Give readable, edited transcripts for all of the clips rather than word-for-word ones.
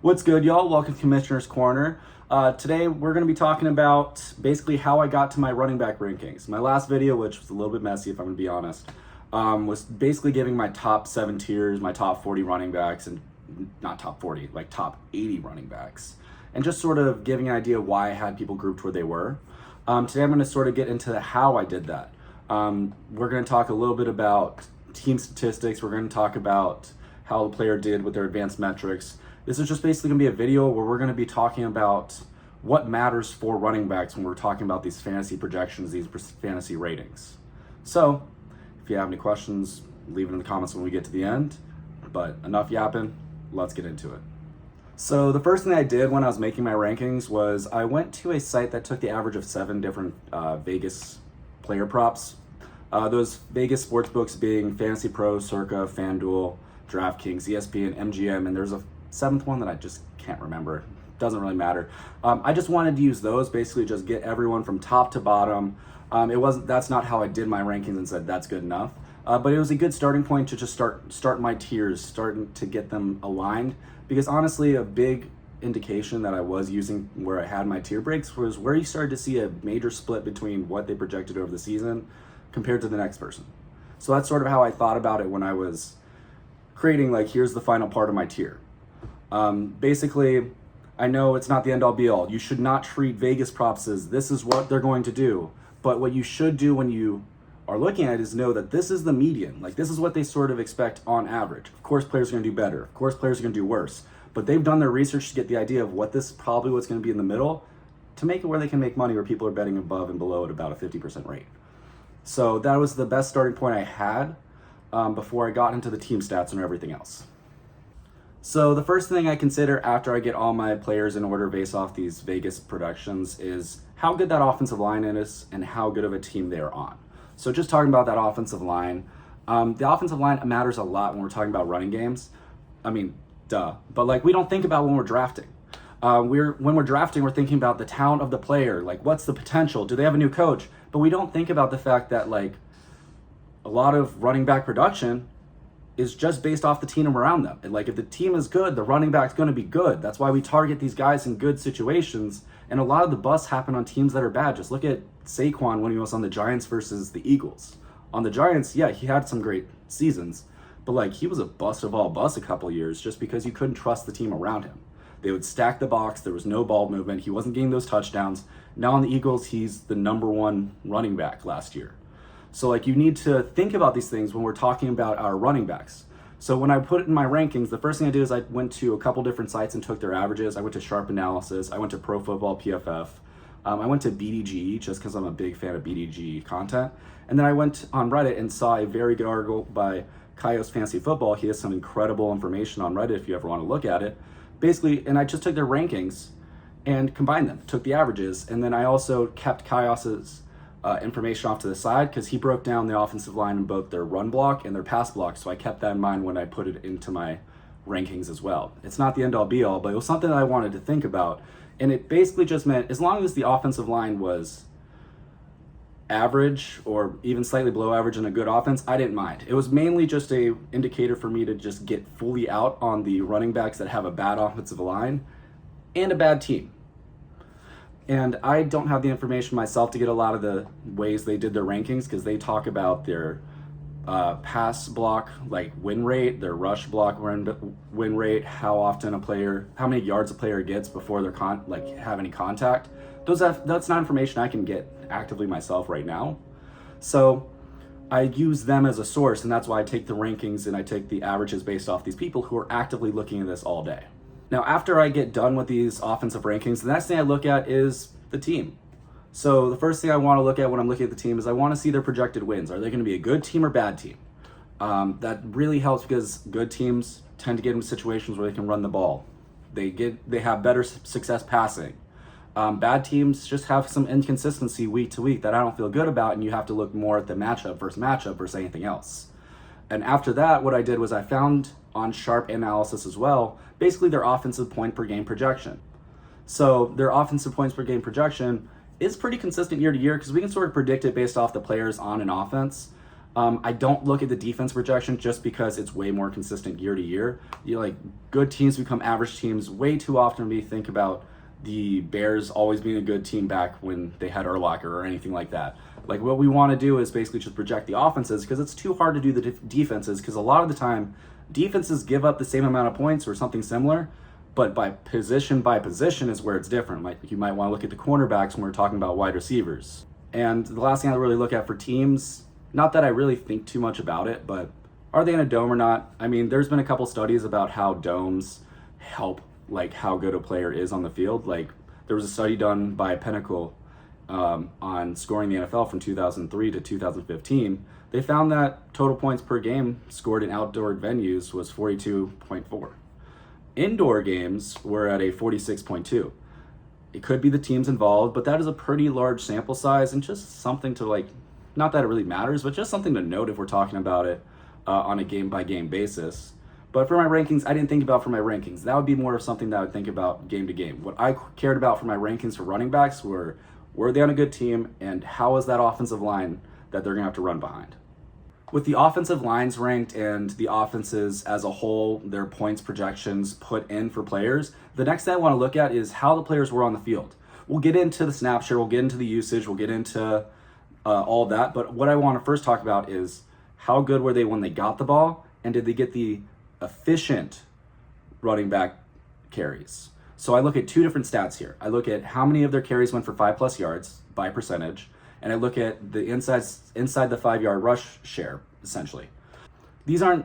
What's good, y'all? Welcome to Commissioner's Corner. Today, we're going to be talking about basically how I got to my running back rankings. My last video, which was a little bit messy if I'm going to be honest, was basically giving my top 7 tiers, my top 40 running backs, and not top 40, like top 80 running backs, and just sort of giving an idea why I had people grouped where they were. Today, I'm going to sort of get into how I did that. We're going to talk a little bit about team statistics. We're going to talk about how the player did with their advanced metrics. This is just basically going to be a video where we're going to be talking about what matters for running backs when we're talking about these fantasy projections, these fantasy ratings. So, if you have any questions, leave it in the comments when we get to the end. But enough yapping, let's get into it. So the first thing I did when I was making my rankings was I went to a site that took the average of 7 different Vegas player props. Those Vegas sports books being Fantasy Pro, Circa, FanDuel, DraftKings, ESPN, MGM, and there's a 7th one that I just can't remember. Doesn't really matter. I just wanted to use those, basically just get everyone from top to bottom. That's not how I did my rankings and said that's good enough. But it was a good starting point to just start my tiers, starting to get them aligned. Because honestly, a big indication that I was using where I had my tier breaks was where you started to see a major split between what they projected over the season compared to the next person. So that's sort of how I thought about it when I was creating, like, here's the final part of my tier. Basically, I know it's not the end all be all. You should not treat Vegas props as this is what they're going to do. But what you should do when you are looking at it is know that this is the median. Like, this is what they sort of expect on average. Of course, players are going to do better. Of course, players are going to do worse. But they've done their research to get the idea of what this probably what's going to be in the middle to make it where they can make money where people are betting above and below at about a 50% rate. So that was the best starting point I had before I got into the team stats and everything else. So the first thing I consider after I get all my players in order based off these Vegas productions is how good that offensive line is and how good of a team they are on. So just talking about that offensive line, the offensive line matters a lot when we're talking about running games. I mean, duh. But like, we don't think about when we're drafting. When we're drafting, we're thinking about the talent of the player. Like, what's the potential? Do they have a new coach? But we don't think about the fact that, like, a lot of running back production is just based off the team around them. And like, if the team is good, the running back's going to be good. That's why we target these guys in good situations. And a lot of the busts happen on teams that are bad. Just look at Saquon when he was on the Giants versus the Eagles. On the Giants, yeah, he had some great seasons, but like, he was a bust of all busts a couple years just because you couldn't trust the team around him. They would stack the box. There was no ball movement. He wasn't getting those touchdowns. Now on the Eagles, he's the #1 running back last year. So like, you need to think about these things when we're talking about our running backs. So when I put it in my rankings, the first thing I did is I went to a couple different sites and took their averages. I went to Sharp Analysis. I went to Pro Football PFF. I went to BDG just because I'm a big fan of BDG content. And then I went on Reddit and saw a very good article by Kaios Fantasy Football. He has some incredible information on Reddit if you ever want to look at it. Basically, and I just took their rankings and combined them, took the averages. And then I also kept Kaios's information off to the side because he broke down the offensive line in both their run block and their pass block. So I kept that in mind when I put it into my rankings as well. It's not the end all be all, but it was something that I wanted to think about. And it basically just meant as long as the offensive line was average or even slightly below average in a good offense, I didn't mind. It was mainly just a indicator for me to just get fully out on the running backs that have a bad offensive line and a bad team. And I don't have the information myself to get a lot of the ways they did their rankings because they talk about their pass block, like win rate, their rush block win rate, how many yards a player gets before they're have any contact. That's not information I can get actively myself right now. So I use them as a source, and that's why I take the rankings and I take the averages based off these people who are actively looking at this all day. Now, after I get done with these offensive rankings, the next thing I look at is the team. So the first thing I want to look at when I'm looking at the team is I want to see their projected wins. Are they going to be a good team or bad team? That really helps because good teams tend to get into situations where they can run the ball. They have better success passing. Bad teams just have some inconsistency week to week that I don't feel good about, and you have to look more at the matchup versus anything else. And after that, what I did was I found on Sharp Analysis as well, basically their offensive point per game projection. So their offensive points per game projection is pretty consistent year to year because we can sort of predict it based off the players on an offense. I don't look at the defense projection just because it's way more consistent year to year. Like good teams become average teams way too often. We think about the Bears always being a good team back when they had Urlacher or anything like that. Like what we want to do is basically just project the offenses because it's too hard to do the defenses because a lot of the time defenses give up the same amount of points or something similar, but by position is where it's different. Like you might want to look at the cornerbacks when we're talking about wide receivers. And the last thing I really look at for teams, not that I really think too much about it, but are they in a dome or not? I mean, there's been a couple studies about how domes help like how good a player is on the field. Like there was a study done by Pinnacle on scoring the NFL from 2003 to 2015. They found that total points per game scored in outdoor venues was 42.4. Indoor games were at a 46.2. It could be the teams involved, but that is a pretty large sample size and just something to like, not that it really matters, but just something to note if we're talking about it on a game by game basis. But for my rankings, I didn't think about for my rankings. That would be more of something that I would think about game to game. What I cared about for my rankings for running backs were they on a good team and how is that offensive line that they're going to have to run behind. With the offensive lines ranked and the offenses as a whole, their points projections put in for players, the next thing I want to look at is how the players were on the field. We'll get into the snap share, we'll get into the usage, we'll get into all that. But what I want to first talk about is how good were they when they got the ball and did they get the efficient running back carries? So I look at two different stats here. I look at how many of their carries went for 5+ yards by percentage, and I look at the inside the 5-yard rush share, essentially. These are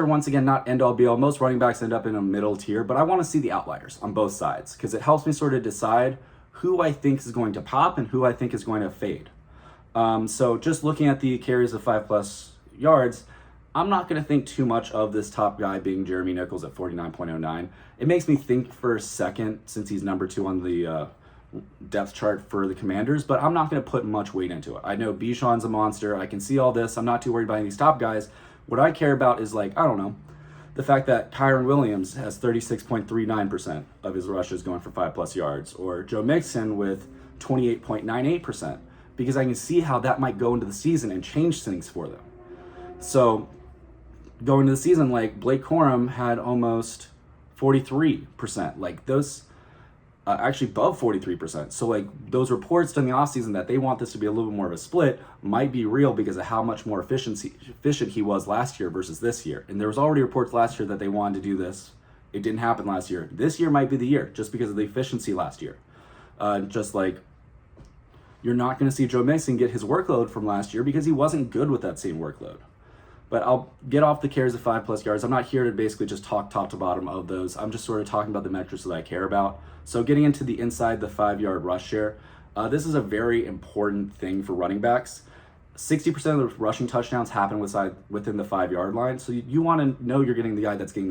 once again not end all be all. Most running backs end up in a middle tier, but I want to see the outliers on both sides because it helps me sort of decide who I think is going to pop and who I think is going to fade. So just looking at the carries of 5+ yards, I'm not going to think too much of this top guy being Jeremy Nichols at 49.09. It makes me think for a second since he's number 2 on the depth chart for the Commanders, but I'm not going to put much weight into it. I know Bijan's a monster. I can see all this. I'm not too worried about any of these top guys. What I care about is like, I don't know, the fact that Kyren Williams has 36.39% of his rushes going for 5+ yards, or Joe Mixon with 28.98%, because I can see how that might go into the season and change things for them. So going to the season, like Blake Corum had almost 43%, like those actually above 43%. So like those reports during the offseason that they want this to be a little bit more of a split might be real because of how much more efficient he was last year versus this year. And there was already reports last year that they wanted to do this. It didn't happen last year. This year might be the year just because of the efficiency last year. Just like you're not going to see Joe Mixon get his workload from last year because he wasn't good with that same workload. But I'll get off the carries of 5+ yards. I'm not here to basically just talk top to bottom of those. I'm just sort of talking about the metrics that I care about. So getting into the inside the 5-yard rush share, this is a very important thing for running backs. 60% of the rushing touchdowns happen within the 5-yard line. So you want to know you're getting the guy that's getting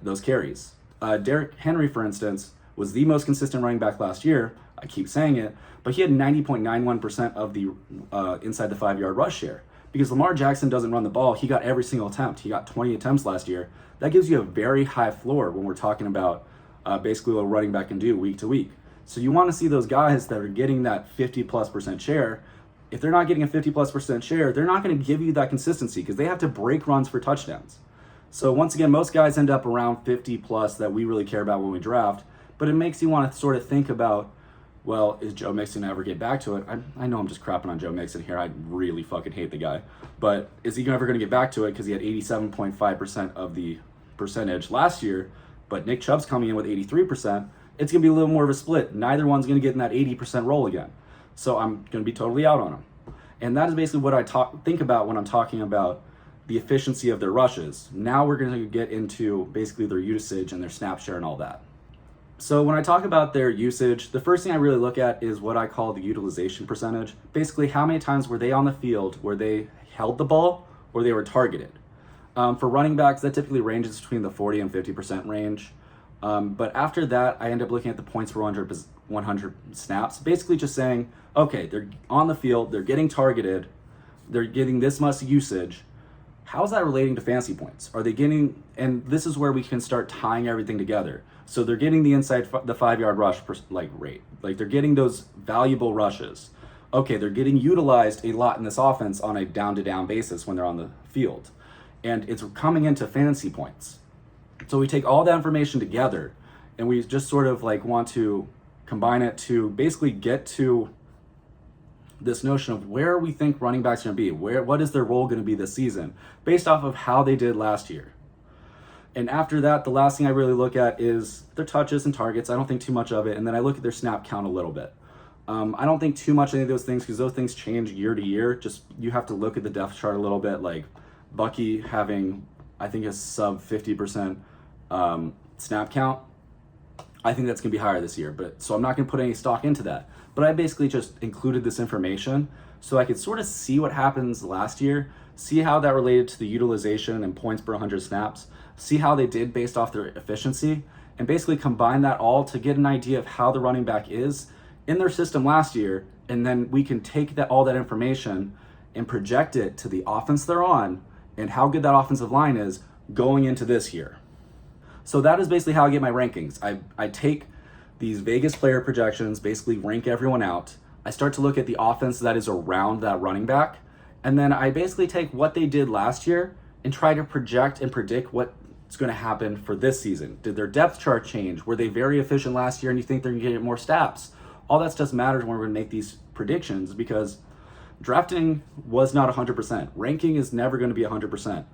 those carries. Derrick Henry, for instance, was the most consistent running back last year. I keep saying it, but he had 90.91% of the inside the 5-yard rush share. Because Lamar Jackson doesn't run the ball, he got every single attempt. He got 20 attempts last year. That gives you a very high floor when we're talking about basically what a running back can do week to week. So you want to see those guys that are getting that 50+% share. If they're not getting a 50+% share, they're not going to give you that consistency because they have to break runs for touchdowns. So once again, most guys end up around 50+ that we really care about when we draft, but it makes you want to sort of think about, well, is Joe Mixon ever get back to it? I know I'm just crapping on Joe Mixon here. I really fucking hate the guy. But is he ever going to get back to it? Because he had 87.5% of the percentage last year, but Nick Chubb's coming in with 83%. It's going to be a little more of a split. Neither one's going to get in that 80% role again. So I'm going to be totally out on him. And that is basically what I think about when I'm talking about the efficiency of their rushes. Now we're going to get into basically their usage and their snap share and all that. So when I talk about their usage, the first thing I really look at is what I call the utilization percentage. Basically, how many times were they on the field where they held the ball or they were targeted. For running backs, that typically ranges between the 40 and 50% range. But after that, I end up looking at the points per 100 snaps, basically just saying, okay, they're on the field, they're getting targeted, they're getting this much usage. How's that relating to fantasy points? Are they getting, and this is where we can start tying everything together. So they're getting the inside the 5-yard rush rate. Like they're getting those valuable rushes. okay, they're getting utilized a lot in this offense on a down-to-down basis when they're on the field. And it's coming into fantasy points. So we take all that information together and we just sort of like want to combine it to basically get to this notion of where we think running backs are going to be, what is their role going to be this season, based off of how they did last year. And after that, the last thing I really look at is their touches and targets. I don't think too much of it. And then I look at their snap count a little bit. I don't think too much of any of those things because those things change year to year. Just you have to look at the depth chart a little bit. Like Bucky having, I think, a sub 50% snap count. I think that's going to be higher this year. But so I'm not going to put any stock into that. But I basically just included this information so I could sort of see what happens last year, see how that related to the utilization and points per 100 snaps, see how they did based off their efficiency, and basically combine that all to get an idea of how the running back is in their system last year. And then we can take all that information and project it to the offense they're on and how good that offensive line is going into this year. So that is basically how I get my rankings. I take these Vegas player projections, basically rank everyone out. I start to look at the offense that is around that running back. And then I basically take what they did last year and try to project and predict what's going to happen for this season. Did their depth chart change? Were they very efficient last year and you think they're going to get more snaps? All that stuff matters when we're going to make these predictions because drafting was not 100%. Ranking is never going to be 100%.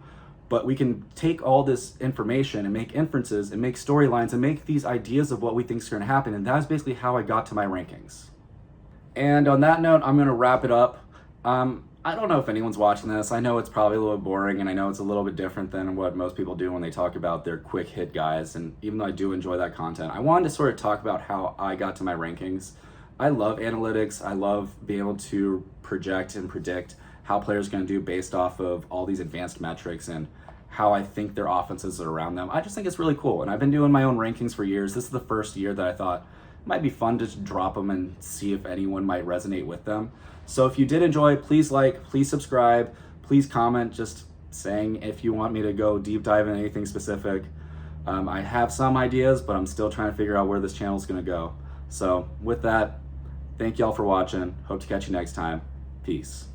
But we can take all this information and make inferences and make storylines and make these ideas of what we think is going to happen. And that's basically how I got to my rankings. And on that note, I'm going to wrap it up. I don't know if anyone's watching this. I know it's probably a little bit boring and I know it's a little bit different than what most people do when they talk about their quick hit guys. And even though I do enjoy that content, I wanted to sort of talk about how I got to my rankings. I love analytics. I love being able to project and predict how players are going to do based off of all these advanced metrics and how I think their offenses are around them. I just think it's really cool. And I've been doing my own rankings for years. This is the first year that I thought it might be fun to just drop them and see if anyone might resonate with them. So if you did enjoy, please like, please subscribe, please comment, just saying if you want me to go deep dive in anything specific. I have some ideas, but I'm still trying to figure out where this channel is going to go. So with that, thank y'all for watching. Hope to catch you next time. Peace.